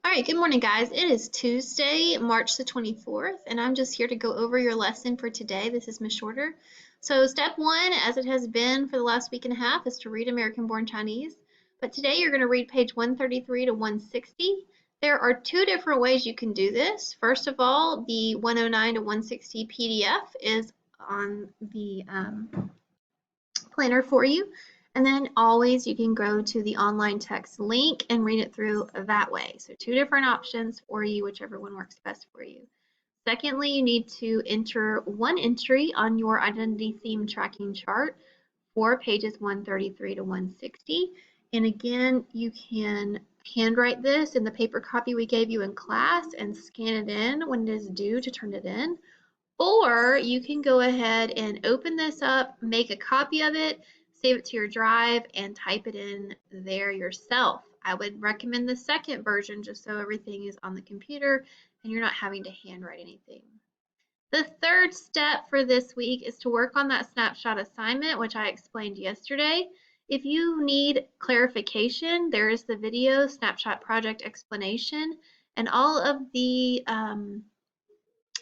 All right, good morning, guys. It is Tuesday, March the 24th, and I'm just here to go over your lesson for today. This is Miss Shorter. So, step one, as it has been for the last week and a half, is to read American Born Chinese. But today you're going to read page 133 to 160. There are two different ways you can do this. First of all, the 109 to 160 PDF is on the planner for you. And then always you can go to the online text link and read it through that way. So two different options for you, whichever one works best for you. Secondly, you need to enter one entry on your identity theme tracking chart for pages 133 to 160. And again, you can handwrite this in the paper copy we gave you in class and scan it in when it is due to turn it in. Or you can go ahead and open this up, make a copy of it, save it to your drive, and type it in there yourself. I would recommend the second version just so everything is on the computer and you're not having to handwrite anything. The third step for this week is to work on that snapshot assignment, which I explained yesterday. If you need clarification, there is the video snapshot project explanation and all of the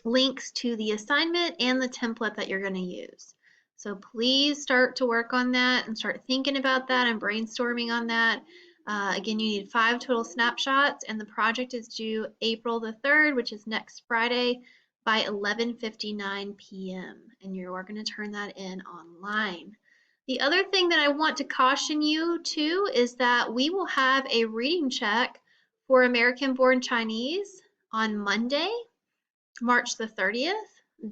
links to the assignment and the template that you're going to use. So please start to work on that and start thinking about that and brainstorming on that. Again, you need 5 total snapshots, and the project is due April the 3rd, which is next Friday by 11:59 p.m. and you are going to turn that in online. The other thing that I want to caution you too is that we will have a reading check for American Born Chinese on Monday, March the 30th.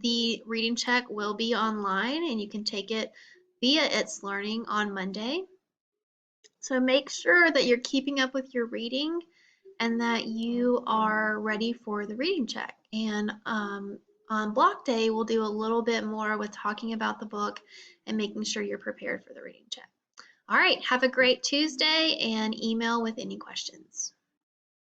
The reading check will be online and you can take it via It's Learning on Monday. So make sure that you're keeping up with your reading and that you are ready for the reading check. And on block day, we'll do a little bit more with talking about the book and making sure you're prepared for the reading check. All right, have a great Tuesday and email with any questions.